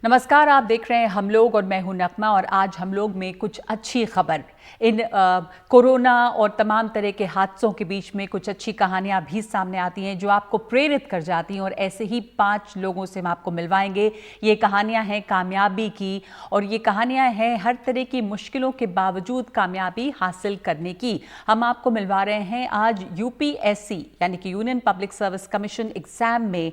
नमस्कार, आप देख रहे हैं हम लोग और मैं हूं नगमा। और आज हम लोग में कुछ अच्छी खबर, इन कोरोना और तमाम तरह के हादसों के बीच में कुछ अच्छी कहानियां भी सामने आती हैं जो आपको प्रेरित कर जाती हैं। और ऐसे ही 5 लोगों से हम आपको मिलवाएंगे। ये कहानियां हैं कामयाबी की, और ये कहानियां हैं हर तरह की मुश्किलों के बावजूद कामयाबी हासिल करने की। हम आपको मिलवा रहे हैं आज यूपीएससी यानी कि union public service commission exam में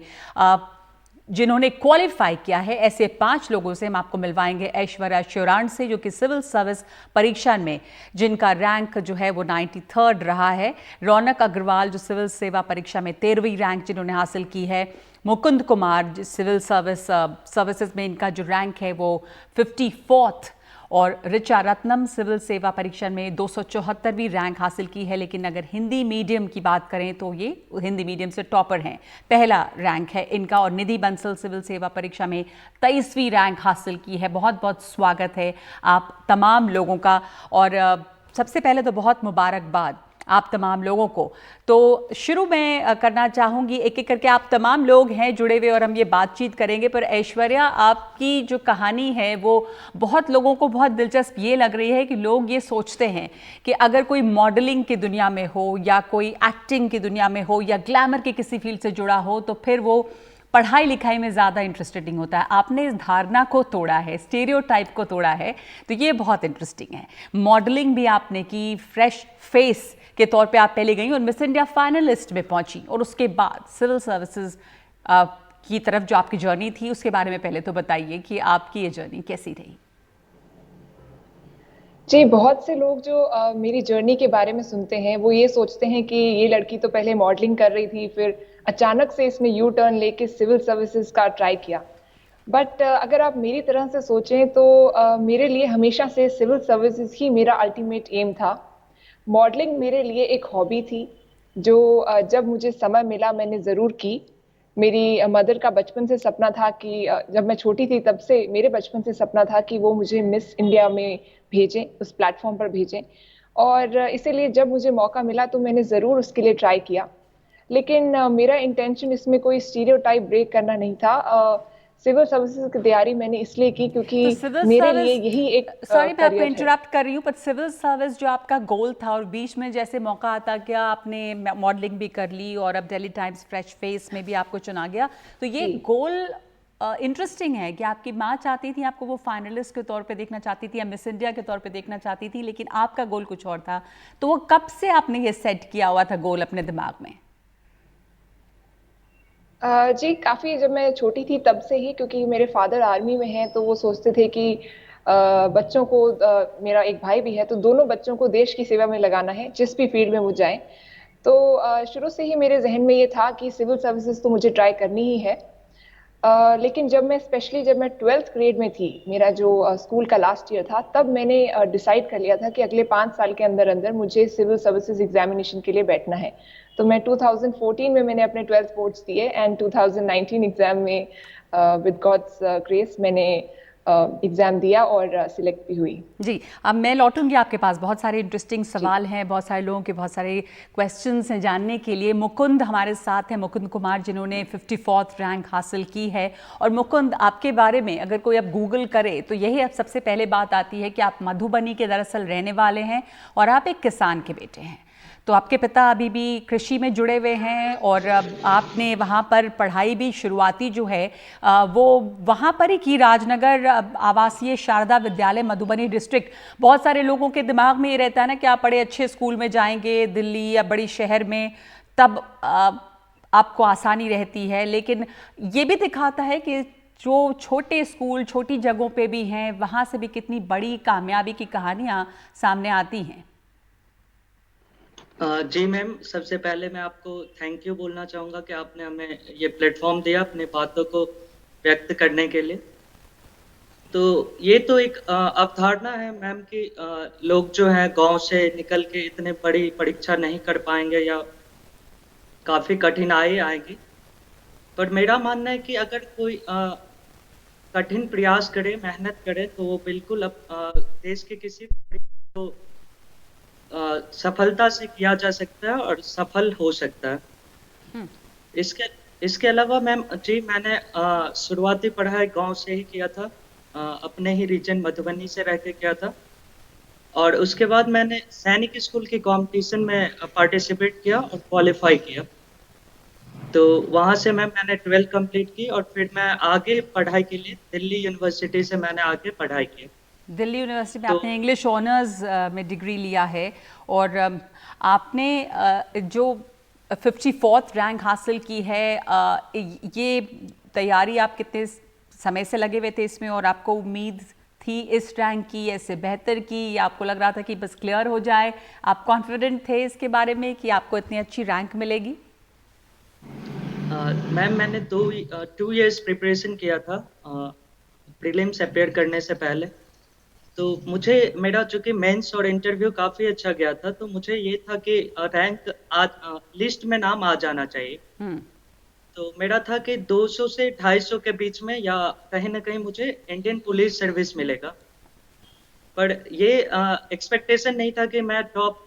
जिन्होंने क्वालिफाई किया है, ऐसे 5 लोगों से हम आपको मिलवाएंगे। ऐश्वर्या श्योराण से, जो कि सिविल सर्विस परीक्षा में जिनका रैंक जो है वो 93rd रहा है। रौनक अग्रवाल, जो सिविल सेवा परीक्षा में 13वीं रैंक जिन्होंने हासिल की है। मुकुंद कुमार, सिविल सर्विसेज में इनका जो रैंक है वो 54th। और ऋचा रत्नम, सिविल सेवा परीक्षा में 274वीं रैंक हासिल की है। लेकिन अगर हिंदी मीडियम की बात करें तो ये हिंदी मीडियम से टॉपर हैं, पहला रैंक है इनका। और निधि बंसल, सिविल सेवा परीक्षा में 23वीं रैंक हासिल की है। बहुत बहुत स्वागत है आप तमाम लोगों का। और सबसे पहले तो बहुत मुबारकबाद आप तमाम लोगों को। तो शुरू मैं करना चाहूँगी, एक एक करके आप तमाम लोग हैं जुड़े हुए और हम ये बातचीत करेंगे। पर ऐश्वर्या, आपकी जो कहानी है वो बहुत लोगों को बहुत दिलचस्प ये लग रही है कि लोग ये सोचते हैं कि अगर कोई मॉडलिंग की दुनिया में हो या कोई एक्टिंग की दुनिया में हो या ग्लैमर के किसी फील्ड से जुड़ा हो तो फिर वो पढ़ाई लिखाई में ज़्यादा इंटरेस्टिंग होता है। आपने इस धारणा को तोड़ा है, स्टीरियोटाइप को तोड़ा है, तो ये बहुत इंटरेस्टिंग है। मॉडलिंग भी आपने की, फ्रेश फेस के तौर पे आप पहले गई और मिस इंडिया फाइनलिस्ट में पहुंची। और उसके बाद सिविल सर्विसेज की तरफ जो आपकी जर्नी थी, उसके बारे में पहले तो बताइए कि आपकी ये जर्नी कैसी रही। जी, बहुत से लोग जो मेरी जर्नी के बारे में सुनते हैं वो ये सोचते हैं कि ये लड़की तो पहले मॉडलिंग कर रही थी, फिर अचानक से इसने यू टर्न लेके सिविल सर्विसेज का ट्राई किया। बट अगर आप मेरी तरह से सोचें तो मेरे लिए हमेशा से सिविल सर्विसेज ही मेरा अल्टीमेट एम था। मॉडलिंग मेरे लिए एक हॉबी थी जो जब मुझे समय मिला मैंने ज़रूर की। मेरी मदर का बचपन से सपना था कि जब मैं छोटी थी तब से मेरे बचपन से सपना था कि वो मुझे मिस इंडिया में भेजें, उस प्लेटफॉर्म पर भेजें। और इसीलिए जब मुझे मौका मिला तो मैंने ज़रूर उसके लिए ट्राई किया। लेकिन मेरा इंटेंशन इसमें कोई स्टीरियोटाइप ब्रेक करना नहीं था। सिविल सर्विसेज की तैयारी मैंने इसलिए की क्योंकि तो सिविल मेरे लिए सर्विस, यही एक सॉरी मैं आपको करियर है। इंटरप्ट कर रही हूँ, पर सिविल सर्विस जो आपका गोल था और बीच में जैसे मौका आता गया, आपने मॉडलिंग भी कर ली और अब दिल्ली टाइम्स फ्रेश फेस में भी आपको चुना गया, तो ये जी। गोल इंटरेस्टिंग है कि आपकी माँ चाहती थी आपको वो फाइनलिस्ट के तौर पे देखना चाहती थी या मिस इंडिया के तौर पे देखना चाहती थी, लेकिन आपका गोल कुछ और था। तो वो कब से आपने ये सेट किया हुआ था गोल अपने दिमाग में? जी, काफ़ी जब मैं छोटी थी तब से ही, क्योंकि मेरे फादर आर्मी में हैं तो वो सोचते थे कि बच्चों को मेरा एक भाई भी है तो दोनों बच्चों को देश की सेवा में लगाना है जिस भी फील्ड में वो जाएं। तो शुरू से ही मेरे जहन में ये था कि सिविल सर्विसेज तो मुझे ट्राई करनी ही है। लेकिन जब मैं 12th ग्रेड में थी, मेरा जो स्कूल का लास्ट ईयर था, तब मैंने डिसाइड कर लिया था कि अगले 5 साल के अंदर अंदर मुझे सिविल सर्विसेज एग्जामिनेशन के लिए बैठना है। तो मैं 2014 में मैंने अपने 12th बोर्ड्स दिए एंड 2019 एग्जाम में विद गॉड्स ग्रेस मैंने एग्जाम दिया और सिलेक्ट भी हुई। जी, अब मैं लौटूंगी आपके पास। बहुत सारे इंटरेस्टिंग जी। सवाल हैं, बहुत सारे लोगों के बहुत सारे क्वेश्चंस हैं जानने के लिए। मुकुंद हमारे साथ हैं, मुकुंद कुमार, जिन्होंने 54th रैंक हासिल की है। और मुकुंद, आपके बारे में अगर कोई अब गूगल करे तो यही अब सबसे पहले बात आती है कि आप मधुबनी के दरअसल रहने वाले हैं और आप एक किसान के बेटे हैं। तो आपके पिता अभी भी कृषि में जुड़े हुए हैं और आपने वहाँ पर पढ़ाई भी शुरुआती जो है वो वहाँ पर ही की, राजनगर आवासीय शारदा विद्यालय मधुबनी डिस्ट्रिक्ट। बहुत सारे लोगों के दिमाग में ये रहता है ना कि आप बड़े अच्छे स्कूल में जाएंगे दिल्ली या बड़ी शहर में, तब आपको आसानी रहती है। लेकिन ये भी दिखाता है कि जो छोटे स्कूल छोटी जगहों पे भी हैं, वहाँ से भी कितनी बड़ी कामयाबी की कहानियाँ सामने आती हैं। जी मैम, सबसे पहले मैं आपको थैंक यू बोलना चाहूँगा कि आपने हमें ये प्लेटफॉर्म दिया अपनी बातों को व्यक्त करने के लिए। तो ये तो एक अवधारणा है मैम कि लोग जो है गांव से निकल के इतने बड़ी परीक्षा नहीं कर पाएंगे या काफ़ी कठिनाई आएगी। पर मेरा मानना है कि अगर कोई कठिन प्रयास करे, मेहनत करे, तो वो बिल्कुल देश के किसी को सफलता से किया जा सकता है और सफल हो सकता है। इसके इसके अलावा मैम जी मैंने शुरुआती पढ़ाई गांव से ही किया था, अपने ही रीजन मधुबनी से रह के किया था। और उसके बाद मैंने सैनिक स्कूल के कंपटीशन में पार्टिसिपेट किया और क्वालिफाई किया। तो वहाँ से मैंने 12th कंप्लीट की और फिर मैं आगे पढ़ाई के लिए दिल्ली यूनिवर्सिटी से मैंने आगे पढ़ाई की। दिल्ली यूनिवर्सिटी में तो आपने इंग्लिश ऑनर्स में डिग्री लिया है और आपने जो 54th रैंक हासिल की है, ये तैयारी आप कितने समय से लगे हुए थे इसमें और आपको उम्मीद थी इस रैंक की, ऐसे बेहतर की, या आपको लग रहा था कि बस क्लियर हो जाए? आप कॉन्फिडेंट थे इसके बारे में कि आपको इतनी अच्छी रैंक मिलेगी? मैम मैंने 2 इयर्स प्रिपरेशन किया था प्रीलिम्स अपेयर करने से पहले। तो मुझे मेरा चूंकि मेंस और इंटरव्यू काफ़ी अच्छा गया था, तो मुझे ये था कि रैंक आज लिस्ट में नाम आ जाना चाहिए। तो मेरा था कि 200 से 250 के बीच में या कहीं ना कहीं मुझे इंडियन पुलिस सर्विस मिलेगा। पर ये एक्सपेक्टेशन नहीं था कि मैं टॉप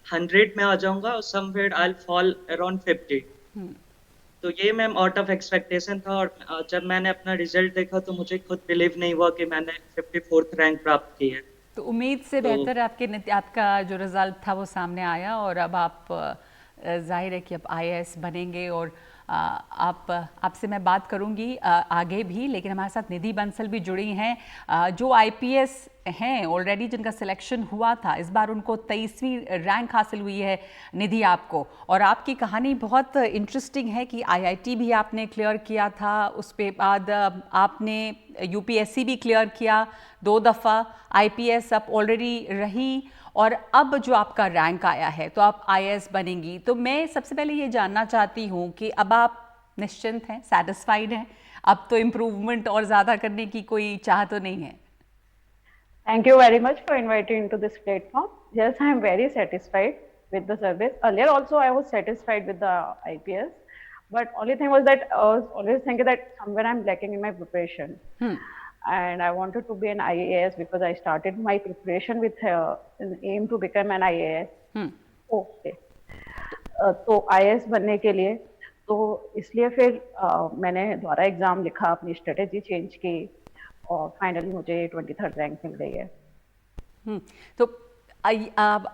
100 में आ जाऊंगा और somewhere I will fall around 50। तो ये मैम आउट ऑफ एक्सपेक्टेशन था। और जब मैंने अपना रिजल्ट देखा तो मुझे खुद बिलीव नहीं हुआ कि मैंने 54th रैंक प्राप्त की है। तो उम्मीद से तो बेहतर आपका जो रिजल्ट था वो सामने आया और अब आप जाहिर है कि अब आईएएस बनेंगे। और आपसे मैं बात करूंगी आगे भी, लेकिन हमारे साथ निधि बंसल भी जुड़ी हैं जो आईपीएस हैं ऑलरेडी, जिनका सिलेक्शन हुआ था। इस बार उनको 23वीं रैंक हासिल हुई है निधि आपको, और आपकी कहानी बहुत इंटरेस्टिंग है कि आईआईटी भी आपने क्लियर किया था, उसके बाद आपने यूपीएससी भी क्लियर किया 2 दफ़ा, आईपीएस आप ऑलरेडी रही, और अब जो आपका रैंक आया है तो आप आईएएस बनेंगी। तो मैं सबसे पहले ये जानना चाहती हूँ कि अब आप निश्चिंत हैं, सेटिस्फाइड हैं? अब तो इम्प्रूवमेंट और ज़्यादा करने की कोई चाह तो नहीं है? Thank you very much for inviting into this platform. Yes, I am very satisfied with the service. Earlier also I was satisfied with the IPS, but only thing was that I was always thinking that somewhere I'm lacking in my preparation. And I wanted to be an IAS because I started my preparation with an aim to become an IAS. Okay. तो IAS बनने के लिए तो इसलिए फिर मैंने दोबारा exam लिखा, अपनी स्ट्रेटेजी चेंज की और फाइनली मुझे 23rd रैंक मिल गई है। तो आप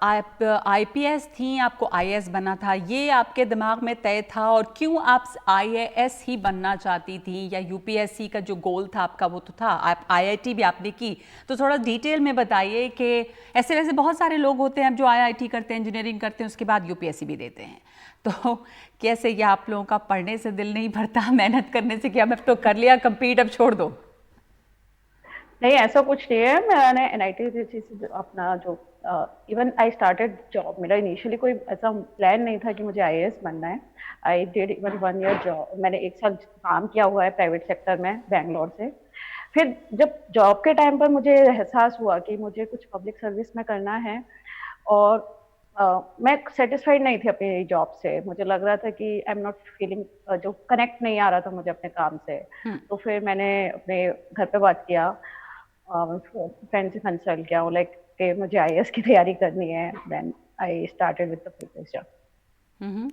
आईपीएस थी, आपको आईएएस बनना था, ये आपके दिमाग में तय था? और क्यों आप आईएएस ही बनना चाहती थी, या यूपीएससी का जो गोल था आपका वो तो था, आप आईआईटी भी आपने की, तो थोड़ा डिटेल में बताइए कि ऐसे वैसे बहुत सारे लोग होते हैं जो आईआईटी करते हैं, इंजीनियरिंग करते हैं, उसके बाद यूपीएससी भी देते हैं, तो कैसे ये आप लोगों का पढ़ने से दिल नहीं भरता, मेहनत करने से, कि अब तो कर लिया कंप्लीट, अब छोड़ दो? नहीं, ऐसा कुछ नहीं है। मैंने एनआईटी से अपना जो इवन आई स्टार्टेड जॉब, मेरा इनिशियली कोई ऐसा प्लान नहीं था कि मुझे आईएएस बनना है। I did even 1 year job, मैंने 1 साल काम किया हुआ है प्राइवेट सेक्टर में बैंगलोर से। फिर जब जॉब के टाइम पर मुझे एहसास हुआ कि मुझे कुछ पब्लिक सर्विस में करना है, और मैं सेटिस्फाइड नहीं थी अपनी जॉब से। मुझे लग रहा था कि आई एम नॉट फीलिंग, जो कनेक्ट नहीं आ रहा था मुझे अपने काम से। तो फिर मैंने अपने घर पे बात किया, फ्रेंड से कंसल्ट किया, लाइक कि मुझे आईएएस की तैयारी करनी है। Then I started with the preparation.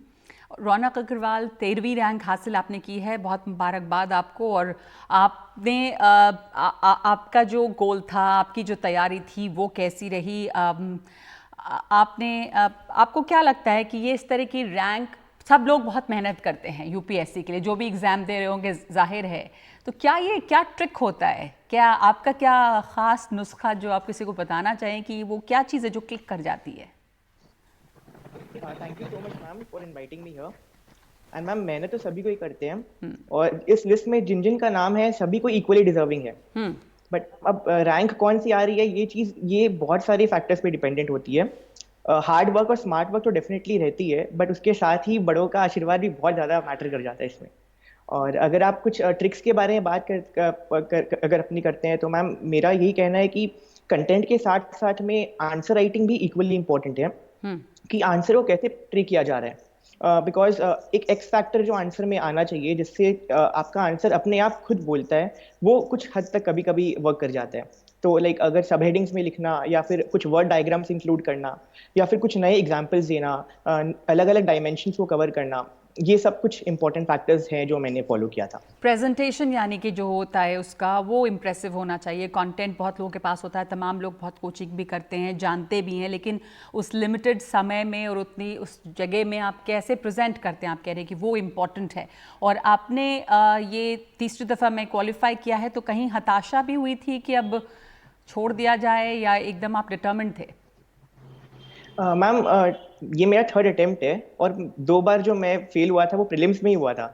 Raunak Agrawal, 13वीं रैंक हासिल आपने की है, बहुत मुबारकबाद आपको। और आपने आपका जो गोल था, आपकी जो तैयारी थी वो कैसी रही? आपको क्या लगता है कि ये इस तरह की रैंक, सब लोग बहुत मेहनत करते हैं यूपीएससी के लिए, जो भी एग्ज़ाम दे रहे होंगे जाहिर है, तो क्या ट्रिक होता है? क्या आपका क्या ख़ास नुस्खा जो आप किसी को बताना चाहें कि वो क्या चीज़ है जो क्लिक कर जाती है? Thank you so much ma'am for inviting me here. And ma'am, मेहनत तो सभी को ही करते हैं, और इस लिस्ट में जिन जिन का नाम है सभी को इक्वली डिजर्विंग है। बट अब रैंक कौन सी आ रही है, ये बहुत सारे फैक्टर्स पे डिपेंडेंट होती है। हार्ड वर्क और स्मार्ट वर्क तो डेफिनेटली रहती है, बट उसके साथ ही बड़ों का आशीर्वाद भी बहुत ज़्यादा मैटर कर जाता है इसमें। और अगर आप कुछ ट्रिक्स के बारे में बात अगर अपनी करते हैं, तो मैम मेरा यही कहना है कि कंटेंट के साथ साथ में आंसर राइटिंग भी इक्वली इंपॉर्टेंट है, कि आंसर को कैसे ट्री किया जा रहा है। बिकॉज एक एक्स फैक्टर जो आंसर में आना चाहिए, जिससे आपका आंसर अपने आप खुद बोलता है, वो कुछ हद तक कभी कभी वर्क कर जाता है। तो लाइक अगर सब हेडिंग्स में लिखना, या फिर कुछ वर्ड डायग्राम्स इंक्लूड करना, या फिर कुछ नए एग्जाम्पल्स देना, अलग अलग डायमेंशंस को कवर करना, ये सब कुछ इंपॉर्टेंट फैक्टर्स हैं जो मैंने फॉलो किया था। प्रेजेंटेशन यानी कि जो होता है उसका वो इम्प्रेसिव होना चाहिए। कंटेंट बहुत लोगों के पास होता है, तमाम लोग बहुत कोचिंग भी करते हैं, जानते भी हैं, लेकिन उस लिमिटेड समय में और उतनी उस जगह में आप कैसे प्रेजेंट करते हैं, आप कह रहे हैं कि वो इम्पॉर्टेंट है। और आपने ये तीसरी दफ़ा में क्वालिफाई किया है, तो कहीं हताशा भी हुई थी कि अब छोड़ दिया जाए, या एकदम आप डिटर्मिन्ड थे? मैम ये मेरा थर्ड अटेम्प्ट है और 2 बार जो मैं फेल हुआ था वो प्रीलिम्स में ही हुआ था।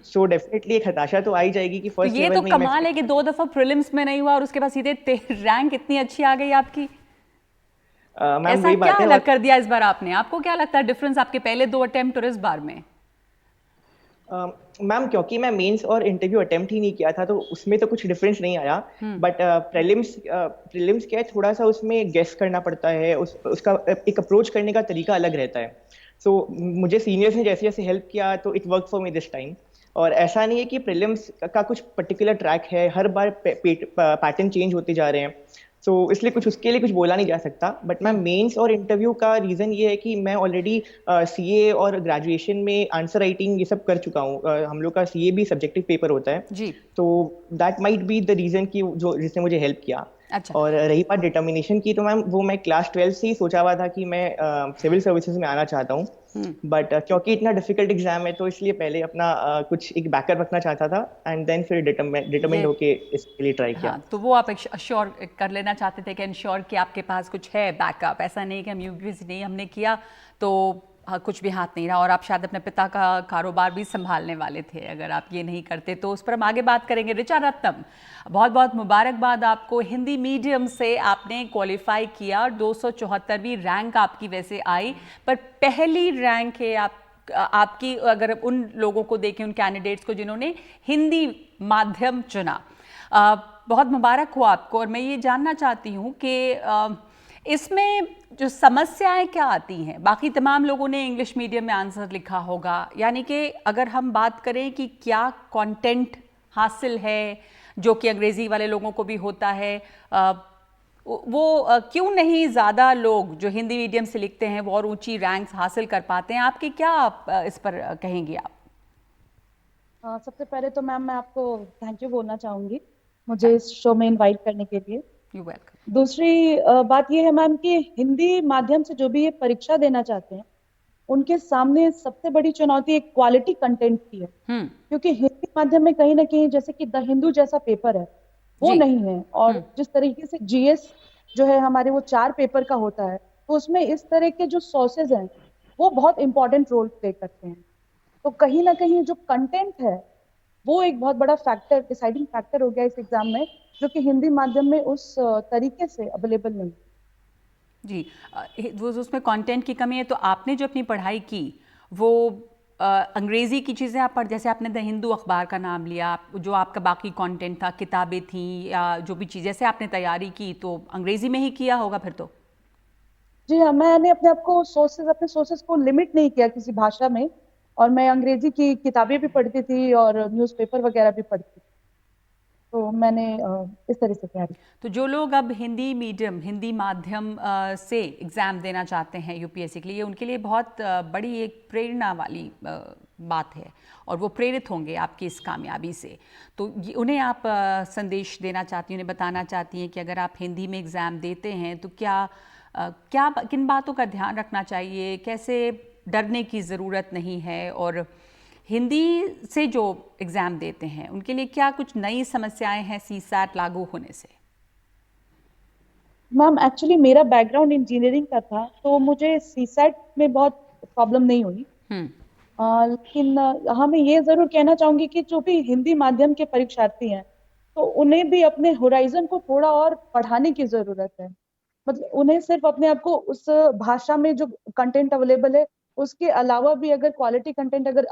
सो डेफिनेटली एक हताशा तो आ ही जाएगी कि तो फर्स्ट ये लेवल तो में ही मैं कमाल है कि 2 दफ़ा प्रीलिम्स में नहीं हुआ और उसके बाद सीधे रैंक इतनी अच्छी आ गई आपकी। मैम ऐसा वही क्या बात है। अलग कर दिया इस बार आपने? आपको क्या लगता है डिफरेंस आपके पहले 2 अटेम्प्ट और इस बार में? मैम क्योंकि मैं मेंस और इंटरव्यू अटेम्प्ट ही नहीं किया था तो उसमें तो कुछ डिफरेंस नहीं आया, बट प्रीलिम्स क्या है, थोड़ा सा उसमें गेस करना पड़ता है, उसका एक अप्रोच करने का तरीका अलग रहता है। सो मुझे सीनियर्स ने जैसे जैसे हेल्प किया तो it work for me this time. और ऐसा नहीं है कि प्रीलिम्स का कुछ पर्टिकुलर ट्रैक है, हर बार पैटर्न चेंज होते जा रहे हैं। सो इसलिए कुछ उसके लिए कुछ बोला नहीं जा सकता, बट मैं मेंस और इंटरव्यू का रीज़न ये है कि मैं ऑलरेडी सीए और ग्रेजुएशन में आंसर राइटिंग ये सब कर चुका हूँ। हम लोग का सीए भी सब्जेक्टिव पेपर होता है, जी। तो that might be the reason कि जो जिसने मुझे हेल्प किया। अच्छा। और रही बात डिटर्मिनेशन की, तो मैम वो मैं क्लास 12 से ही सोचा हुआ था कि मैं सिविल सर्विसेज में आना चाहता हूँ, बट क्योंकि इतना डिफिकल्ट एग्जाम है तो इसलिए पहले अपना कुछ एक बैकअप रखना चाहता था एंड देन फिर डिटर्मिन्ड होके इसके लिए ट्राई किया। हाँ, तो वो आप अश्योर कर लेना चाहते थे कि इंश्योर कि आपके पास कुछ है बैकअप। ऐसा नहीं कि हम यूपीएससी नहीं हमने किया तो कुछ भी हाथ नहीं रहा, और आप शायद अपने पिता का कारोबार भी संभालने वाले थे अगर आप ये नहीं करते। तो उस पर हम आगे बात करेंगे। ऋचा रत्नम, बहुत बहुत मुबारकबाद आपको। हिंदी मीडियम से आपने क्वालिफाई किया, 274वीं रैंक आपकी वैसे आई, पर पहली रैंक है आपकी अगर उन लोगों को देखें, उन कैंडिडेट्स को जिन्होंने हिंदी माध्यम चुना। बहुत मुबारक हो आपको। और मैं ये जानना चाहती हूँ कि इसमें जो समस्याएं क्या आती हैं? बाकी तमाम लोगों ने इंग्लिश मीडियम में आंसर लिखा होगा, यानी कि अगर हम बात करें कि क्या कंटेंट हासिल है जो कि अंग्रेज़ी वाले लोगों को भी होता है, क्यों नहीं ज़्यादा लोग जो हिंदी मीडियम से लिखते हैं वो और ऊंची रैंक्स हासिल कर पाते हैं? आपकी क्या इस पर कहेंगी आप? सबसे पहले तो मैम मैं आपको थैंक यू बोलना चाहूंगी मुझे इस शो में इनवाइट करने के लिए। You welcome. दूसरी बात ये है मैम कि हिंदी माध्यम से जो भी ये परीक्षा देना चाहते हैं उनके सामने सबसे बड़ी चुनौती एक क्वालिटी कंटेंट की है, क्योंकि हिंदी माध्यम में कहीं ना कहीं जैसे कि द हिंदू जैसा पेपर है वो जी। नहीं है, और जिस तरीके से जीएस जो है हमारे वो 4 पेपर का होता है, तो उसमें इस तरह के जो सोर्सेज हैं वो बहुत इंपॉर्टेंट रोल प्ले करते हैं। तो कहीं ना कहीं जो कंटेंट है वो एक बहुत बड़ा फैक्टर, डिसाइडिंग फैक्टर हो गया इस एग्जाम में, जो कि हिंदी माध्यम में उस तरीके से अवेलेबल नहीं। जी, वो उसमें कंटेंट की कमी है। तो आपने जो अपनी पढ़ाई की वो अंग्रेज़ी की चीज़ें आप पढ़, जैसे आपने द हिंदू अखबार का नाम लिया, जो आपका बाकी कंटेंट था, किताबें थी या जो भी चीज़, जैसे आपने तैयारी की तो अंग्रेज़ी में ही किया होगा फिर तो? जी हाँ, मैंने अपने आप को अपने सोर्सेज को लिमिट नहीं किया किसी भाषा में, और मैं अंग्रेजी की किताबें भी पढ़ती थी और न्यूज़पेपर वगैरह भी पढ़ती थी, तो मैंने इस तरह से तैयारी। तो जो लोग अब हिंदी मीडियम, हिंदी माध्यम से एग्ज़ाम देना चाहते हैं यूपीएससी के लिए, उनके लिए बहुत बड़ी एक प्रेरणा वाली बात है, और वो प्रेरित होंगे आपकी इस कामयाबी से। तो उन्हें आप संदेश देना चाहती हैं, उन्हें बताना चाहती हैं कि अगर आप हिंदी में एग्ज़ाम देते हैं तो किन बातों का ध्यान रखना चाहिए, कैसे डरने की ज़रूरत नहीं है, और हिंदी से जो एग्ज़ाम देते हैं उनके लिए क्या कुछ नई समस्याएं हैं सीसैट लागू होने से? मैम एक्चुअली मेरा बैकग्राउंड इंजीनियरिंग का था, तो मुझे सीसैट में बहुत प्रॉब्लम नहीं हुई। लेकिन हाँ, मैं ये जरूर कहना चाहूंगी कि जो भी हिंदी माध्यम के परीक्षार्थी हैं तो उन्हें भी अपने होराइजन को थोड़ा और बढ़ाने की जरूरत है। मतलब उन्हें सिर्फ अपने आप को उस भाषा में जो कंटेंट अवेलेबल है उसके अलावा भी अगर क्वालिटी कंटेंट अगर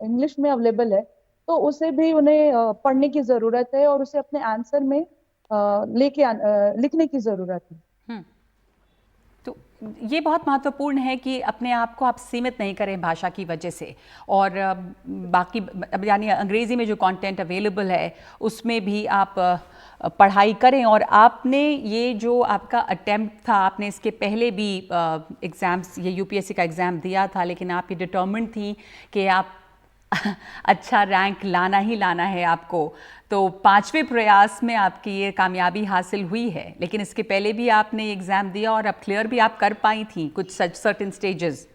इंग्लिश में अवेलेबल है तो उसे भी उन्हें पढ़ने की जरूरत है, और उसे अपने आंसर में लिखने की जरूरत है। तो ये बहुत महत्वपूर्ण है कि अपने आप को आप सीमित नहीं करें भाषा की वजह से, और बाकी अब यानी अंग्रेज़ी में जो कंटेंट अवेलेबल है उसमें भी आप पढ़ाई करें। और आपने ये जो आपका अटेम्प्ट था, आपने इसके पहले भी एग्ज़ाम्स, ये यूपीएससी का एग्ज़ाम दिया था, लेकिन आप ये डिटर्मिन्ड थी कि आप अच्छा रैंक लाना ही लाना है आपको। तो 5वें प्रयास में आपकी ये कामयाबी हासिल हुई है, लेकिन इसके पहले भी आपने एग्ज़ाम दिया और अब क्लियर भी आप कर पाई थी कुछ सर्टेन स्टेजेस।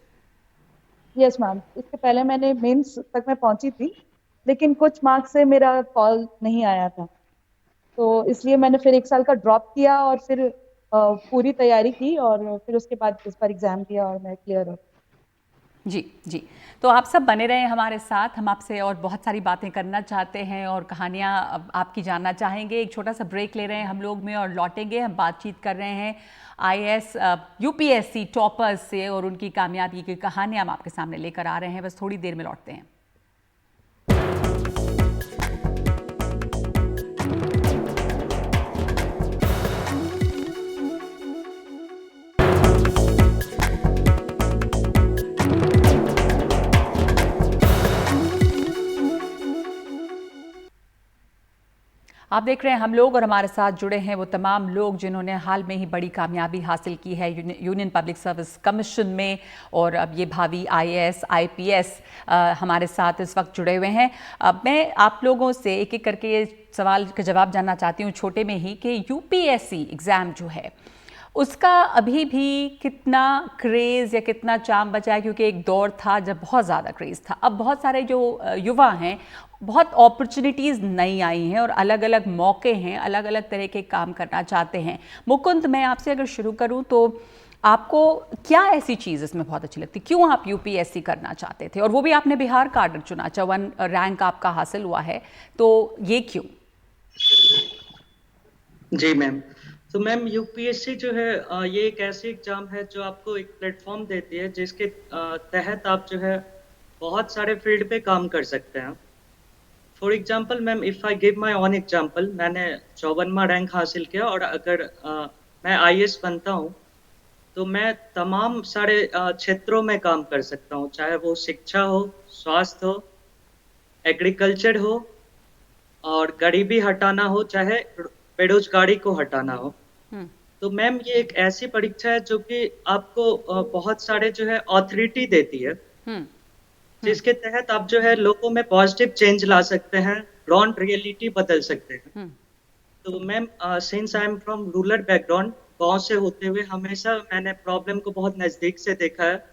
यस मैम, इससे पहले मैंने मेंस तक मैं पहुंची थी, लेकिन कुछ मार्क्स से मेरा कॉल नहीं आया था, तो इसलिए मैंने फिर 1 साल का ड्रॉप किया और फिर पूरी तैयारी की और फिर उसके बाद इस बार एग्जाम दिया और मैं क्लियर हो। जी जी। तो आप सब बने रहें हमारे साथ, हम आपसे और बहुत सारी बातें करना चाहते हैं और कहानियाँ आपकी जानना चाहेंगे। एक छोटा सा ब्रेक ले रहे हैं हम लोग में और लौटेंगे। हम बातचीत कर रहे हैं आईएएस यूपीएससी टॉपर्स से और उनकी कामयाबी की कहानियाँ हम आपके सामने लेकर आ रहे हैं। बस थोड़ी देर में लौटते हैं। आप देख रहे हैं हम लोग और हमारे साथ जुड़े हैं वो तमाम लोग जिन्होंने हाल में ही बड़ी कामयाबी हासिल की है यूनियन पब्लिक सर्विस कमीशन में, और अब ये भावी आईएएस आईपीएस हमारे साथ इस वक्त जुड़े हुए हैं। अब मैं आप लोगों से एक एक करके ये सवाल का जवाब जानना चाहती हूँ छोटे में ही कि यूपीएससी एग्ज़ाम जो है उसका अभी भी कितना क्रेज़ या कितना चार्म बचा है, क्योंकि एक दौर था जब बहुत ज़्यादा क्रेज़ था। अब बहुत सारे जो युवा हैं, बहुत अपॉर्चुनिटीज़ नई आई हैं और अलग अलग मौके हैं, अलग अलग तरह के काम करना चाहते हैं। मुकुंद, मैं आपसे अगर शुरू करूं तो आपको क्या ऐसी चीज़ इसमें बहुत अच्छी लगती, क्यों आप यूपीएससी करना चाहते थे, और वो भी आपने बिहार काडर चुना, 54 रैंक आपका हासिल हुआ है, तो ये क्यों? जी मैम, तो मैम यूपीएससी जो है ये एक ऐसी एग्जाम है जो आपको एक प्लेटफॉर्म देती है जिसके तहत आप जो है बहुत सारे फील्ड पे काम कर सकते हैं। For example ma'am, if I give my on example, मैंने 54वां रैंक हासिल किया और अगर मैं आईएएस बनता हूँ तो मैं तमाम सारे क्षेत्रों में काम कर सकता हूँ, चाहे वो शिक्षा हो, स्वास्थ्य हो, एग्रीकल्चर हो और गरीबी हटाना हो, चाहे बेरोजगारी को हटाना हो। तो मैम ये एक ऐसी परीक्षा है जो कि आपको बहुत सारे जो है ऑथोरिटी देती है, जिसके तहत आप जो है लोगों में पॉजिटिव चेंज ला सकते हैं, ग्राउंड रियलिटी बदल सकते हैं। तो ma'am since I am from rural background, गांव से होते हुए हमेशा मैंने प्रॉब्लम को बहुत नजदीक से देखा है,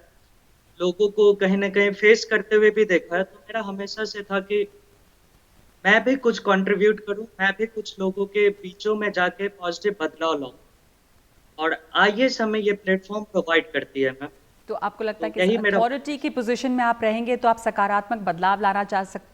लोगों को कहीं ना कहीं फेस करते हुए भी देखा है। तो मेरा हमेशा से था कि मैं भी कुछ कंट्रीब्यूट करूं, मैं भी कुछ लोगों के बीचों में जाके पॉजिटिव बदलाव लाऊं, और आईएएस हमें ये प्लेटफॉर्म प्रोवाइड करती है मैम। तो आपको लगता है तो कि यही मेरा अथॉरिटी की पोजीशन में आप रहेंगे तो आप सकारात्मक बदलाव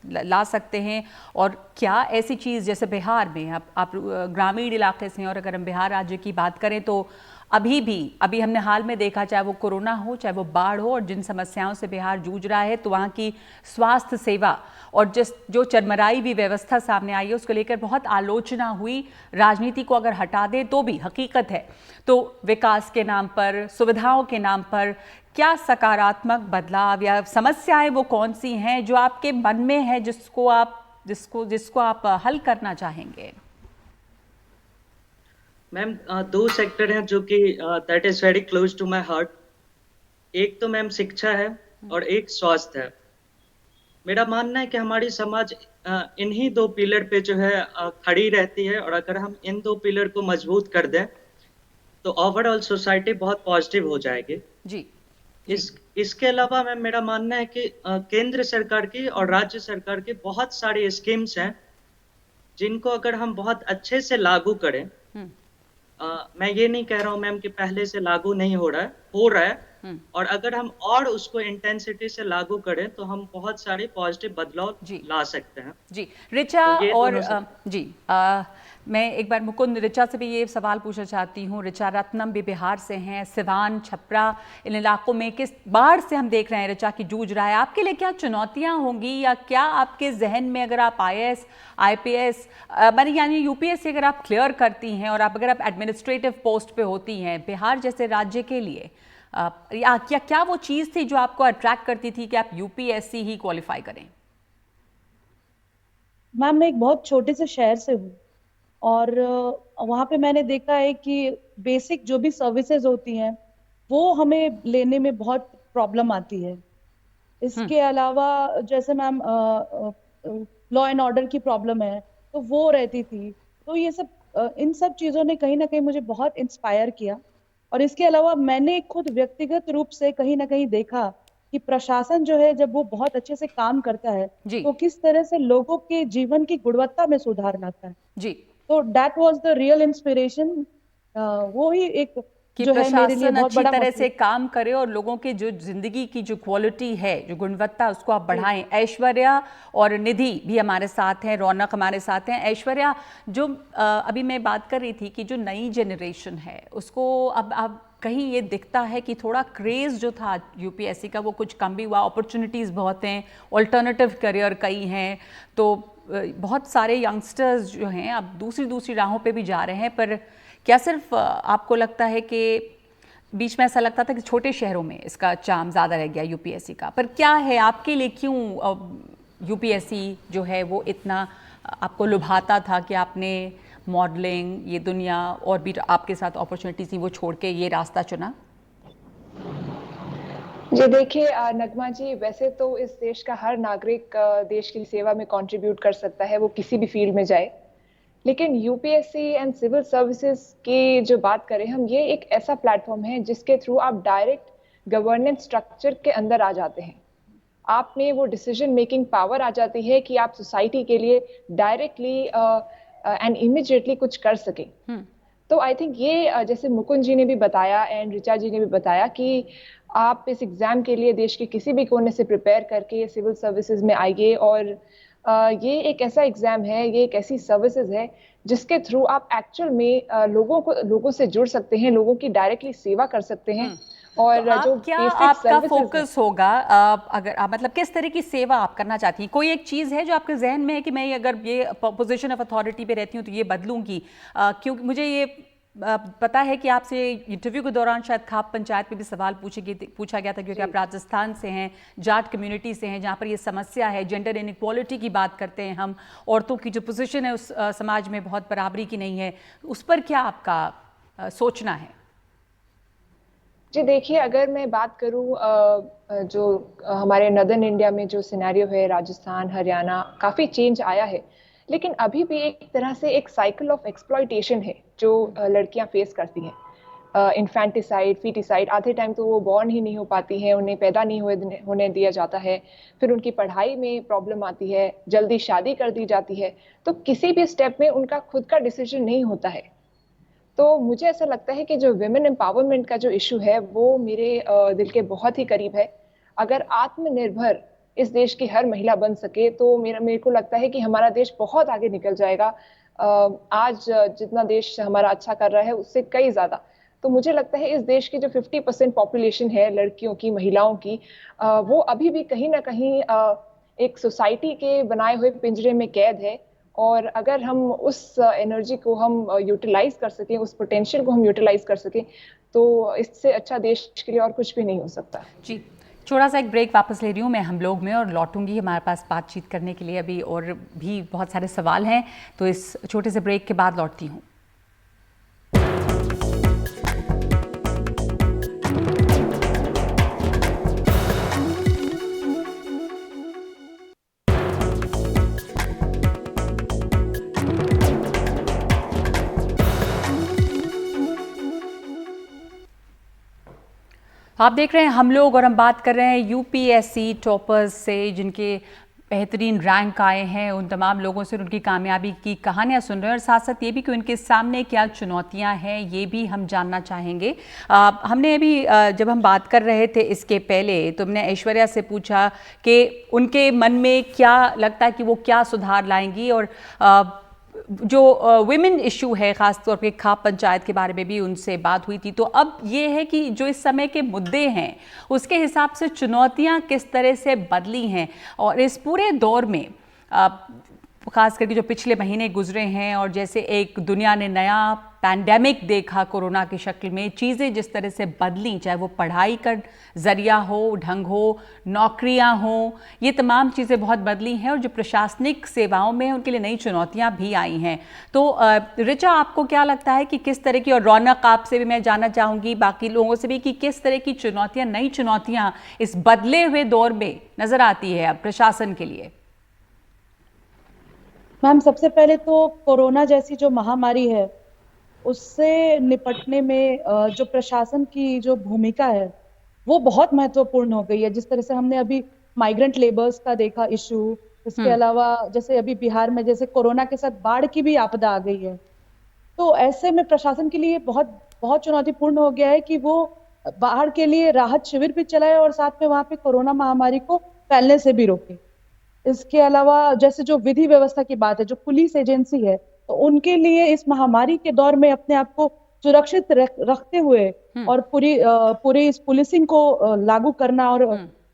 ला सकते हैं? और क्या ऐसी चीज़, जैसे बिहार में आप ग्रामीण इलाके से हैं, और अगर हम बिहार राज्य की बात करें तो अभी हमने हाल में देखा, चाहे वो कोरोना हो, चाहे वो बाढ़ हो, और जिन समस्याओं से बिहार जूझ रहा है, तो वहाँ की स्वास्थ्य सेवा और जो चरमराई भी व्यवस्था सामने आई है उसको लेकर बहुत आलोचना हुई। राजनीति को अगर हटा दें तो भी हकीकत है, तो विकास के नाम पर, सुविधाओं के नाम पर क्या सकारात्मक बदलाव या समस्याएं वो कौन सी हैं जो आपके मन में है, जिसको आप हल करना चाहेंगे? मैम 2 सेक्टर हैं जो कि that is very close to my heart. एक तो मैम शिक्षा है और एक स्वास्थ्य है। मेरा मानना है कि हमारी समाज इन्हीं 2 पिलर पे जो है खड़ी रहती है, और अगर हम इन 2 पिलर को मजबूत कर दें तो ओवरऑल सोसाइटी बहुत पॉजिटिव हो जाएगी। जी। इसके अलावा मैम मेरा मानना है कि केंद्र सरकार की और राज्य सरकार की बहुत सारी स्कीम्स हैं जिनको अगर हम बहुत अच्छे से लागू करें, मैं ये नहीं कह रहा हूँ मैम कि पहले से लागू नहीं हो रहा है, और अगर हम और उसको इंटेंसिटी से लागू करें तो हम बहुत सारे पॉजिटिव बदलाव ला सकते हैं। जी ऋचा, तो और मैं एक बार मुकुंद, ऋचा से भी ये सवाल पूछना चाहती हूँ। ऋचा रत्नम भी बिहार से हैं, सिवान, छपरा, इन इलाकों में किस बाढ़ से हम देख रहे हैं ऋचा की जूझ रहा है। आपके लिए क्या चुनौतियाँ होंगी, या क्या आपके जहन में, अगर आप आईएएस आईपीएस यानी यूपीएससी अगर आप क्लियर करती हैं और अगर आप एडमिनिस्ट्रेटिव पोस्ट पे होती हैं बिहार जैसे राज्य के लिए, क्या वो चीज़ थी जो आपको अट्रैक्ट करती थी कि आप यूपीएससी ही क्वालिफाई करें? मैम, मैं एक बहुत छोटे से शहर से हूँ और वहाँ पे मैंने देखा है कि बेसिक जो भी सर्विसेज होती हैं वो हमें लेने में बहुत प्रॉब्लम आती है। इसके अलावा जैसे मैम लॉ एंड ऑर्डर की प्रॉब्लम है तो वो रहती थी। तो ये सब इन सब चीजों ने कहीं ना कहीं मुझे बहुत इंस्पायर किया। और इसके अलावा मैंने खुद व्यक्तिगत रूप से कहीं ना कहीं देखा कि प्रशासन जो है जब वो बहुत अच्छे से काम करता है जी तो किस तरह से लोगों के जीवन की गुणवत्ता में सुधार लाता है। जी तो that was the real inspiration. वो ही एक कि जो है मेरे लिए प्रशासन बहुत अच्छी बड़ा तरह से मोटिव। काम करे और लोगों के जो जिंदगी की जो क्वालिटी है, जो गुणवत्ता, उसको आप बढ़ाएं। ऐश्वर्या और निधि भी हमारे साथ हैं, रौनक हमारे साथ हैं। ऐश्वर्या, जो अभी मैं बात कर रही थी कि जो नई जनरेशन है उसको अब कहीं ये दिखता है कि थोड़ा क्रेज़ जो था यूपीएससी का वो कुछ कम भी हुआ। अपॉर्चुनिटीज़ बहुत हैं, ऑल्टरनेटिव करियर कई हैं, तो बहुत सारे यंगस्टर्स जो हैं अब दूसरी राहों पे भी जा रहे हैं। पर क्या सिर्फ आपको लगता है कि बीच में ऐसा लगता था कि छोटे शहरों में इसका चार्म ज़्यादा रह गया यूपीएससी का, पर क्या है आपके लिए, क्यों यूपीएससी जो है वो इतना आपको लुभाता था कि आपने मॉडलिंग, ये दुनिया और भी आपके साथ अपॉर्चुनिटीज थी वो छोड़ के ये रास्ता चुना? जी देखिए नगमा जी, वैसे तो इस देश का हर नागरिक देश की सेवा में कंट्रीब्यूट कर सकता है, वो किसी भी फील्ड में जाए। लेकिन यूपीएससी एंड सिविल सर्विसेज की जो बात करें हम, ये एक ऐसा प्लेटफॉर्म है जिसके थ्रू आप डायरेक्ट गवर्नेंस स्ट्रक्चर के अंदर आ जाते हैं। आप में वो डिसीजन मेकिंग पावर आ जाती है कि आप सोसाइटी के लिए डायरेक्टली एंड इमीडिएटली कुछ कर सकें। तो आई थिंक ये जैसे मुकुंद जी ने भी बताया एंड ऋचा जी ने भी बताया कि आप इस एग्जाम के लिए देश के किसी भी कोने से प्रिपेयर करके सिविल सर्विसेज में आइए। और ये एक ऐसा एग्जाम है, ये एक ऐसी सर्विसेज है जिसके थ्रू आप एक्चुअल में लोगों से जुड़ सकते हैं, लोगों की डायरेक्टली सेवा कर सकते हैं। और तो जो क्या बेसिक आपका सर्विसेज फोकस होगा, अगर आप मतलब किस तरह की सेवा आप करना चाहती हैं? कोई एक चीज़ है जो आपके जहन में है कि मैं अगर ये पोजीशन ऑफ अथॉरिटी पे रहती हूँ तो ये बदलूंगी? क्योंकि मुझे ये पता है कि आपसे इंटरव्यू के दौरान शायद खाप पंचायत में भी सवाल पूछा गया था, क्योंकि आप राजस्थान से हैं, जाट कम्युनिटी से हैं, जहाँ पर ये समस्या है, जेंडर इनइक्वालिटी की बात करते हैं हम, औरतों की जो पोजीशन है उस समाज में बहुत बराबरी की नहीं है, उस पर क्या आपका सोचना है? जी देखिए, अगर मैं बात करूं जो हमारे नदर्न इंडिया में जो सिनेरियो है, राजस्थान, हरियाणा, काफी चेंज आया है। लेकिन अभी भी एक तरह से एक साइकिल ऑफ एक्सप्लॉइटेशन है जो लड़कियां फेस करती हैं। इन्फेंटिसाइड, फीटिसाइड, आधे टाइम तो वो बॉर्न ही नहीं हो पाती हैं, उन्हें पैदा नहीं होने दिया जाता है। फिर उनकी पढ़ाई में प्रॉब्लम आती है, जल्दी शादी कर दी जाती है। तो किसी भी स्टेप में उनका खुद का डिसीजन नहीं होता है। तो मुझे ऐसा लगता है कि जो विमेन एम्पावरमेंट का जो इशू है वो मेरे दिल के बहुत ही करीब है। अगर आत्मनिर्भर इस देश की हर महिला बन सके तो मेरे को लगता है कि हमारा देश बहुत आगे निकल जाएगा। आज जितना देश हमारा अच्छा कर रहा है उससे कई ज्यादा। तो मुझे लगता है इस देश की जो 50% पॉपुलेशन है लड़कियों की, महिलाओं की, वो अभी भी कहीं ना कहीं एक सोसाइटी के बनाए हुए पिंजरे में कैद है। और अगर हम उस एनर्जी को हम यूटिलाइज कर सकें, उस पोटेंशियल को हम यूटिलाइज कर सकें, तो इससे अच्छा देश के लिए और कुछ भी नहीं हो सकता। जी, छोटा सा एक ब्रेक वापस ले रही हूँ मैं हम लोग में, और लौटूंगी हमारे पास बातचीत करने के लिए अभी और भी बहुत सारे सवाल हैं, तो इस छोटे से ब्रेक के बाद लौटती हूँ। आप देख रहे हैं हम लोग, और हम बात कर रहे हैं यूपीएससी टॉपर्स से, जिनके बेहतरीन रैंक आए हैं, उन तमाम लोगों से उनकी कामयाबी की कहानियां सुन रहे हैं, और साथ साथ ये भी कि उनके सामने क्या चुनौतियां हैं ये भी हम जानना चाहेंगे। हमने अभी जब हम बात कर रहे थे इसके पहले, तो हमने ऐश्वर्या से पूछा कि उनके मन में क्या लगता है कि वो क्या सुधार लाएंगी, और जो विमेन इशू है ख़ास तौर पे खाप पंचायत के बारे में भी उनसे बात हुई थी। तो अब ये है कि जो इस समय के मुद्दे हैं उसके हिसाब से चुनौतियां किस तरह से बदली हैं, और इस पूरे दौर में खास करके जो पिछले महीने गुजरे हैं और जैसे एक दुनिया ने नया पैंडेमिक देखा कोरोना की शक्ल में, चीज़ें जिस तरह से बदली, चाहे वो पढ़ाई का जरिया हो, ढंग हो, नौकरियां हो, ये तमाम चीज़ें बहुत बदली हैं और जो प्रशासनिक सेवाओं में उनके लिए नई चुनौतियां भी आई हैं। तो ऋचा, आपको क्या लगता है कि किस तरह की, और रौनक आपसे भी मैं जानना चाहूँगी, बाकी लोगों से भी, कि किस तरह की चुनौतियाँ, नई चुनौतियाँ इस बदले हुए दौर में नज़र आती है अब प्रशासन के लिए? मैम, सबसे पहले तो कोरोना जैसी जो महामारी है उससे निपटने में जो प्रशासन की जो भूमिका है वो बहुत महत्वपूर्ण हो गई है। जिस तरह से हमने अभी माइग्रेंट लेबर्स का देखा इशू, इसके अलावा जैसे अभी बिहार में जैसे कोरोना के साथ बाढ़ की भी आपदा आ गई है, तो ऐसे में प्रशासन के लिए बहुत बहुत चुनौतीपूर्ण हो गया है कि वो बाढ़ के लिए राहत शिविर भी चलाए और साथ में वहां पे कोरोना महामारी को फैलने से भी रोके। इसके अलावा जैसे जो विधि व्यवस्था की बात है, जो पुलिस एजेंसी है, तो उनके लिए इस महामारी के दौर में अपने आप को सुरक्षित रखते हुए और पूरी इस पुलिसिंग को लागू करना और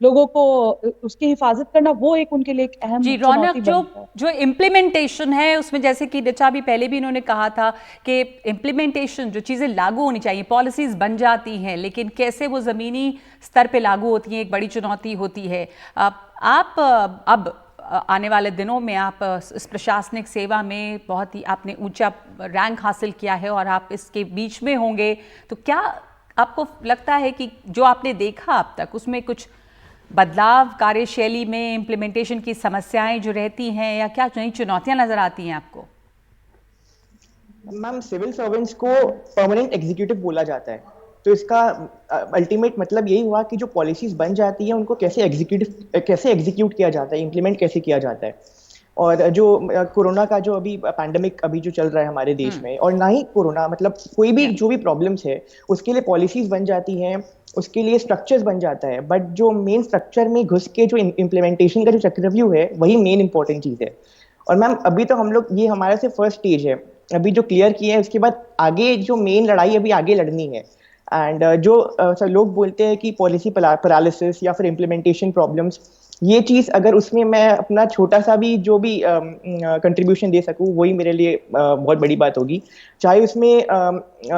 लोगों को उसकी हिफाजत करना, वो एक उनके लिए एक अहम जी रौनक, चुनौती बनता है। जो इम्प्लीमेंटेशन है उसमें, जैसे कि ऋचा भी पहले भी इन्होंने कहा था कि इम्प्लीमेंटेशन, जो चीज़ें लागू होनी चाहिए, पॉलिसीज बन जाती हैं, लेकिन कैसे वो ज़मीनी स्तर पे लागू होती हैं एक बड़ी चुनौती होती है। आप अब आने वाले दिनों में आप इस प्रशासनिक सेवा में बहुत ही आपने ऊंचा रैंक हासिल किया है और आप इसके बीच में होंगे, तो क्या आपको लगता है कि जो आपने देखा अब तक उसमें कुछ बदलाव कार्यशैली में, इम्प्लीमेंटेशन की समस्याएं जो रहती हैं, या क्या नई चुनौतियां नजर आती हैं आपको? मैम, सिविल सर्वेंट्स को परमानेंट एग्जीक्यूटिव बोला जाता है, तो इसका अल्टीमेट मतलब यही हुआ कि जो पॉलिसीज बन जाती है उनको कैसे एग्जीक्यूट किया जाता है, इम्प्लीमेंट कैसे किया जाता है। और जो कोरोना का जो अभी पैंडेमिक अभी जो चल रहा है हमारे देश में, और ना ही कोरोना, मतलब कोई भी जो भी प्रॉब्लम्स है उसके लिए पॉलिसीज बन जाती हैं, उसके लिए स्ट्रक्चर्स बन जाता है, बट जो मेन स्ट्रक्चर में घुस के जो इम्प्लीमेंटेशन का जो चक्रव्यूह है वही मेन इंपॉर्टेंट चीज़ है। और मैम, अभी तो हम लोग, ये हमारा से फर्स्ट स्टेज है, अभी जो क्लियर किया है उसके बाद आगे जो मेन लड़ाई अभी आगे लड़नी है। एंड जो सब लोग बोलते हैं कि पॉलिसी पैरालिसिस या फिर इम्प्लीमेंटेशन प्रॉब्लम्स, ये चीज़ अगर उसमें मैं अपना छोटा सा भी जो भी कंट्रीब्यूशन दे सकूं, वही मेरे लिए बहुत बड़ी बात होगी। चाहे उसमें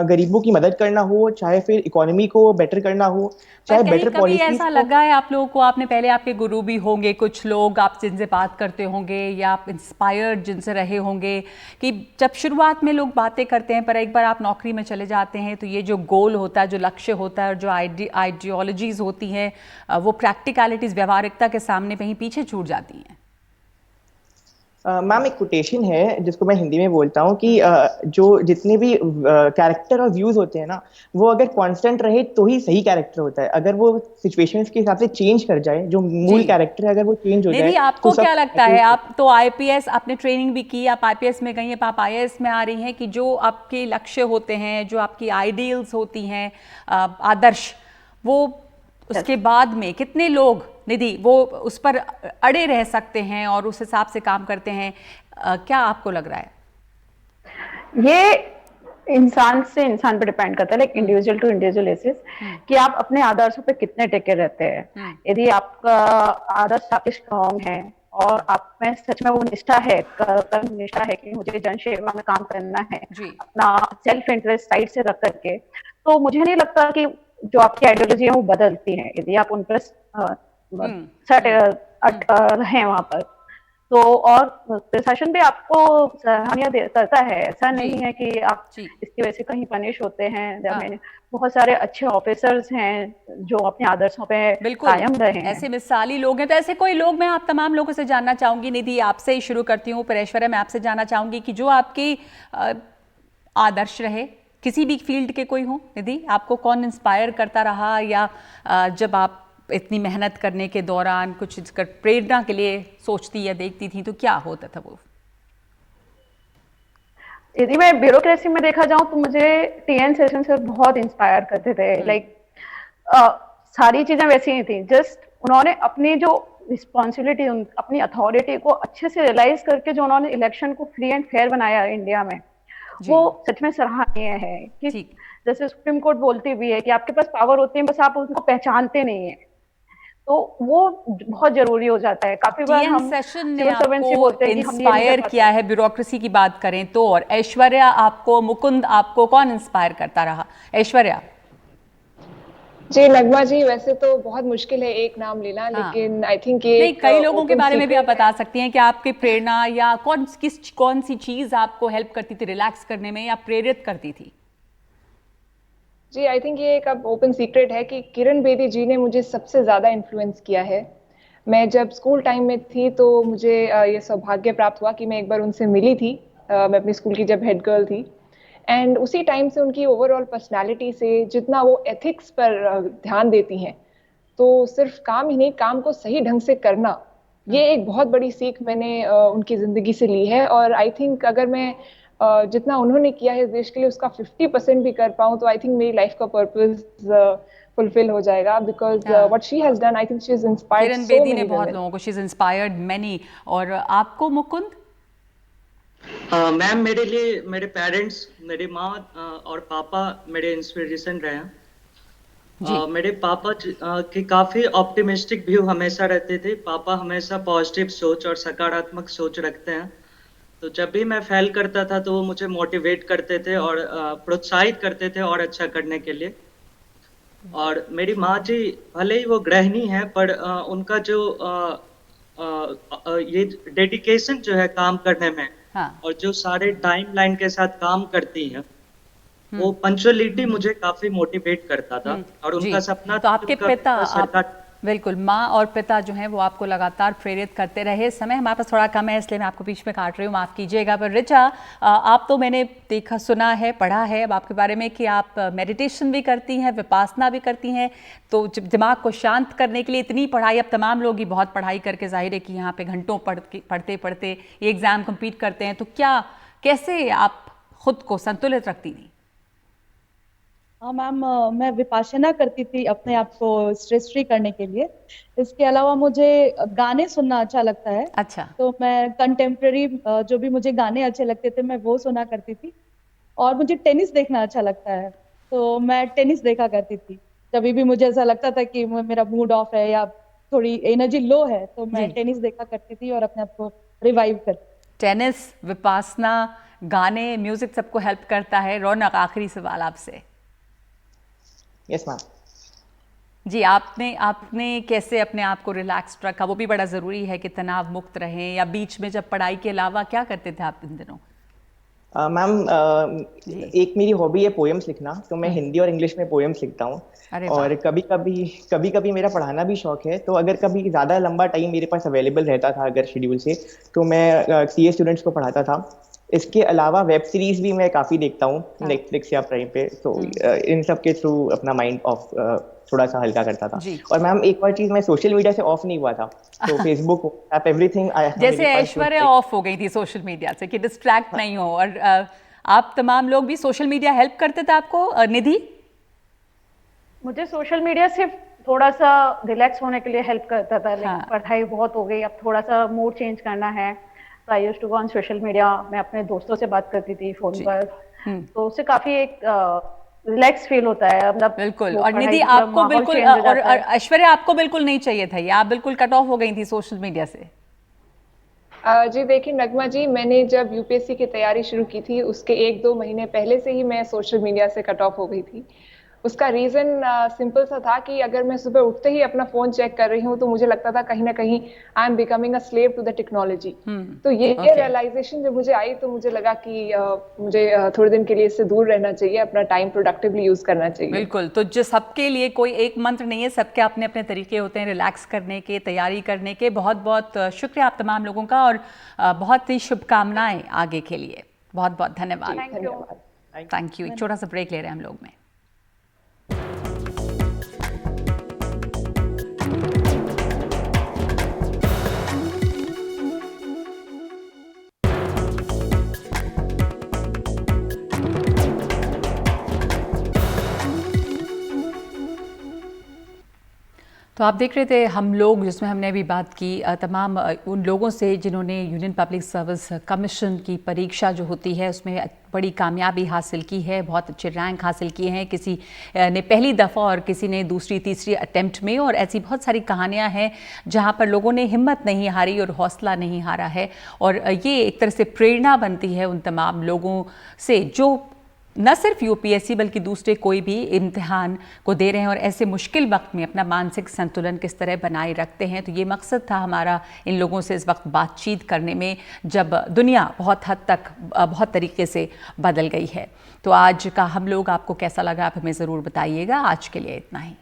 गरीबों की मदद करना हो, चाहे फिर इकोनॉमी को बेटर करना हो, चाहे बेटर कभी ऐसा लगा है आप लोगों को, आपने पहले, आपके गुरु भी होंगे कुछ लोग, आप जिनसे बात करते होंगे या आप इंस्पायर्ड जिनसे रहे होंगे, कि जब शुरुआत में लोग बातें करते हैं पर एक बार आप नौकरी में चले जाते हैं तो ये जो गोल होता है, जो लक्ष्य होता है और जो आइडियोलॉजीज होती हैं, वो प्रैक्टिकलिटीज, व्यवहारिकता के सामने कहीं पीछे छूट जाती हैं? मैम, एक कोटेशन है जिसको मैं हिंदी में बोलता हूँ कि जो जितने भी कैरेक्टर और व्यूज होते हैं ना, वो अगर कांस्टेंट रहे तो ही सही कैरेक्टर होता है। अगर वो सिचुएशंस के हिसाब से चेंज कर जाए, जो मूल कैरेक्टर है अगर वो चेंज हो जाए, आपको क्या लगता है, आप तो आईपीएस, आपने ट्रेनिंग भी की, आप आईपीएस में गई हैं, आप आईएएस में आ रही हैं, कि जो आपके लक्ष्य होते हैं, जो आपकी आइडियल्स होती हैं, आदर्श, वो उसके बाद में कितने लोग, निधि, वो उस पर अड़े रह सकते हैं और उस हिसाब से काम करते हैं? क्या आपको लग रहा है? ये इंसान से इंसान पर डिपेंड करता है, like individual to individual basis, कि आप अपने आदर्शों पे कितने टिके रहते हैं। यदि आपका आदर्श काफी स्ट्रॉन्ग है और आप में सच में वो निष्ठा है, कर्म निष्ठा है कि मुझे जन सेवा में काम करना है, अपना सेल्फ इंटरेस्ट साइड से रख करके, तो मुझे नहीं लगता कि जो आपकी आइडियोलॉजी है वो बदलती है। यदि आप उन पर हैं वहां पर, तो और प्रशासन भी आपको सराहनीय करता है, ऐसा नहीं है कि आप इसकी वजह से कहीं पनिश होते हैं। बहुत सारे अच्छे ऑफिसर्स हैं जो अपने आदर्शों पे कायम रहे हैं, ऐसे मिसाली लोग हैं। तो ऐसे कोई लोग, मैं आप तमाम लोगों से जानना चाहूंगी, निधि आपसे ही शुरू करती हूँ, फिर ऐश्वर्या मैं आपसे जानना चाहूंगी कि जो आपकी आदर्श रहे, किसी भी फील्ड के कोई हो, निधि, आपको कौन इंस्पायर करता रहा, या जब आप इतनी मेहनत करने के दौरान कुछ प्रेरणा के लिए सोचती या देखती थी, तो क्या होता था वो? यदि मैं ब्यूरोक्रेसी में देखा जाऊं तो मुझे टीएन सेशन से बहुत इंस्पायर करते थे। लाइक सारी चीजें वैसी ही थी, जस्ट उन्होंने अपनी जो रिस्पॉन्सिबिलिटी, अपनी अथॉरिटी को अच्छे से रियलाइज करके जो उन्होंने इलेक्शन को फ्री एंड फेयर बनाया इंडिया में, वो सच में सराहनीय है। कि जैसे सुप्रीम कोर्ट बोलती भी है कि आपके पास पावर होती है, बस आप उनको पहचानते नहीं है। तो वो बहुत जरूरी हो जाता है। काफी बार टीएन हम सेशन ने सिविल सर्वेंट्स भी आपको बोलते हैं कि हम ये नहीं कर इंस्पायर पाते। किया है, ब्यूरोक्रेसी की बात करें तो, और ऐश्वर्या आपको, मुकुंद आपको कौन इंस्पायर करता रहा? ऐश्वर्या। जी नगमा जी, वैसे तो बहुत मुश्किल है एक नाम लेना, हाँ। लेकिन आई थिंक ये नहीं, एक कई लोगों के ओपन बारे में भी आप सीक्रेट बता सकती हैं कि आपकी प्रेरणा या कौन सी चीज आपको हेल्प करती थी रिलैक्स करने में या प्रेरित करती थी? जी। आई थिंक ये एक अब ओपन सीक्रेट है कि किरण बेदी जी ने मुझे सबसे ज़्यादा इन्फ्लुएंस किया है। मैं जब स्कूल टाइम में थी तो मुझे ये सौभाग्य प्राप्त हुआ कि मैं एक बार उनसे मिली थी। मैं अपनी स्कूल की जब हेड गर्ल थी, एंड उसी टाइम से उनकी ओवरऑल पर्सनालिटी से जितना वो एथिक्स पर ध्यान देती हैं, तो सिर्फ काम ही नहीं, काम को सही ढंग से करना, ये एक बहुत बड़ी सीख मैंने उनकी ज़िंदगी से ली है। और आई थिंक अगर मैं जितना उन्होंने किया है इस देश के लिए उसका 50% भी कर पाऊँ, तो आई थिंक मेरी लाइफ का पर्पस फुलफिल हो जाएगा, बिकॉज हाँ। What she has done, I think she is inspired Kiran so Bedi ने मेनी बहुत वुमेन। लोगों को, शी इज इंस्पायर्ड मैनी। और आपको मुकुंद? मैम, मेरे लिए मेरे पेरेंट्स, मेरी माँ और पापा मेरे इंस्पिरेशन रहे हैं। जी। मेरे पापा की काफी ऑप्टिमिस्टिक व्यू हमेशा रहते थे। पापा हमेशा पॉजिटिव सोच और सकारात्मक सोच रखते हैं। तो जब भी मैं फेल करता था तो वो मुझे मोटिवेट करते थे और प्रोत्साहित करते थे और अच्छा करने के लिए। और मेरी माँ जी भले ही वो गृहिणी है, पर उनका जो ये डेडिकेशन जो है काम करने में, हाँ। और जो सारे टाइमलाइन के साथ काम करती हैं, वो पंचुअलिटी मुझे काफी मोटिवेट करता था। और जी। उनका सपना तो था आपके कि उनका पिता, बेटा सरकार। बिल्कुल, माँ और पिता जो हैं वो आपको लगातार प्रेरित करते रहे। समय हमारे पास थोड़ा कम है इसलिए मैं आपको बीच में काट रही हूँ, माफ़ कीजिएगा। पर रिचा, आप तो मैंने देखा, सुना है, पढ़ा है अब आपके बारे में कि आप मेडिटेशन भी करती हैं, विपासना भी करती हैं। तो जब दिमाग को शांत करने के लिए इतनी पढ़ाई, अब तमाम लोग ही बहुत पढ़ाई करके जाहिर है कि यहाँ पे घंटों पढ़ते पढ़ते ये एग्ज़ाम कम्पीट करते हैं, तो कैसे आप खुद को संतुलित रखती थी? हाँ मैम, मैं विपाशना करती थी अपने आप को स्ट्रेस फ्री करने के लिए। इसके अलावा मुझे गाने सुनना अच्छा लगता है। अच्छा। तो मैं कंटेम्प्रेरी जो भी मुझे गाने अच्छे लगते थे मैं वो सुना करती थी। और मुझे टेनिस देखना अच्छा लगता है, तो मैं टेनिस देखा करती थी। कभी भी मुझे ऐसा लगता था कि मेरा मूड ऑफ है या थोड़ी एनर्जी लो है, तो मैं जी। टेनिस देखा करती थी और अपने आप को रिवाइव करती थी। टेनिस, विपासना, गाने, म्यूजिक सबको हेल्प करता है। रौनक, आखिरी सवाल आपसे। Yes ma'am. जी, आपने कैसे अपने आप को रिलैक्स्ड रखा? वो भी बड़ा ज़रूरी है कि तनाव मुक्त रहें, या बीच में जब पढ़ाई के अलावा क्या करते थे आप इन दिनों? मैम, जी। एक मेरी हॉबी है पोएम्स लिखना, तो मैं हिंदी और इंग्लिश में पोएम्स लिखता हूँ। अरे वाह। और कभी कभी मेरा पढ़ाना भी शौक है, तो अगर कभी ज़्यादा लंबा टाइम मेरे पास अवेलेबल रहता था अगर शेड्यूल से, तो मैं सीए स्टूडेंट्स को पढ़ाता था। इसके अलावा वेब सीरीज भी मैं काफ़ी देखता हूँ नेटफ्लिक्स या प्राइम पे, तो इन सब के थ्रू अपना माइंड ऑफ थोड़ा सा हल्का करता था। जी। और मैम एक और चीज़, मैं सोशल मीडिया से ऑफ नहीं हुआ था, तो फेसबुक, व्हाट्सएप, एवरीथिंग जैसे ऐश्वर्या ऑफ हो गई थी सोशल मीडिया से कि डिस्ट्रैक्ट नहीं हो, और आप तमाम लोग भी सोशल मीडिया हेल्प करते थे आपको? निधि? मुझे सोशल मीडिया सिर्फ थोड़ा सा रिलैक्स होने के लिए हेल्प करता था, लेकिन हाँ। पढ़ाई बहुत हो गई, अब थोड़ा सा मूड चेंज करना है, तो I used to go on social media. मैं अपने दोस्तों से बात करती थी फोन पर, तो उससे काफी एक रिलैक्स फील होता है, मतलब बिल्कुल। वो और पढ़ाई निधि, की तरफ आपको माहौल बिल्कुल, change हो और जाता है। ऐश्वर्या आपको बिल्कुल नहीं चाहिए था ये, आप बिल्कुल कट ऑफ हो गई थी सोशल मीडिया से। जी देखिए नगमा जी, मैंने जब यूपीएससी की तैयारी शुरू की थी उसके 1-2 महीने पहले से ही मैं सोशल मीडिया से कट ऑफ हो गई थी। उसका रीज़न सिंपल सा था कि अगर मैं सुबह उठते ही अपना फ़ोन चेक कर रही हूँ, तो मुझे लगता था कहीं न कहीं I am becoming a slave to the technology. तो ये Okay. रियलाइज़ेशन जब मुझे आई, तो मुझे लगा कि मुझे थोड़े दिन के लिए इससे दूर रहना चाहिए, अपना टाइम प्रोडक्टिवली यूज़ करना चाहिए। बिल्कुल। तो जो सबके लिए कोई एक मंत्र नहीं है, सबके अपने अपने तरीके होते हैं रिलैक्स करने के, तैयारी करने के। बहुत बहुत शुक्रिया आप तमाम लोगों का, और बहुत ही शुभकामनाएं आगे के लिए। बहुत बहुत धन्यवाद। Thank you. Thank you. एक छोटा सा ब्रेक ले रहे हैं हम लोग में। तो आप देख रहे थे हम लोग, जिसमें हमने अभी बात की तमाम उन लोगों से जिन्होंने यूनियन पब्लिक सर्विस कमीशन की परीक्षा जो होती है उसमें बड़ी कामयाबी हासिल की है, बहुत अच्छे रैंक हासिल किए हैं, किसी ने पहली दफ़ा और किसी ने दूसरी तीसरी अटेम्प्ट में, और ऐसी बहुत सारी कहानियां हैं जहां पर लोगों ने हिम्मत नहीं हारी और हौसला नहीं हारा है। और ये एक तरह से प्रेरणा बनती है उन तमाम लोगों से जो न सिर्फ यूपीएससी बल्कि दूसरे कोई भी इम्तिहान को दे रहे हैं और ऐसे मुश्किल वक्त में अपना मानसिक संतुलन किस तरह बनाए रखते हैं। तो ये मकसद था हमारा इन लोगों से इस वक्त बातचीत करने में, जब दुनिया बहुत हद तक बहुत तरीके से बदल गई है। तो आज का हम लोग आपको कैसा लगा आप हमें ज़रूर बताइएगा। आज के लिए इतना ही।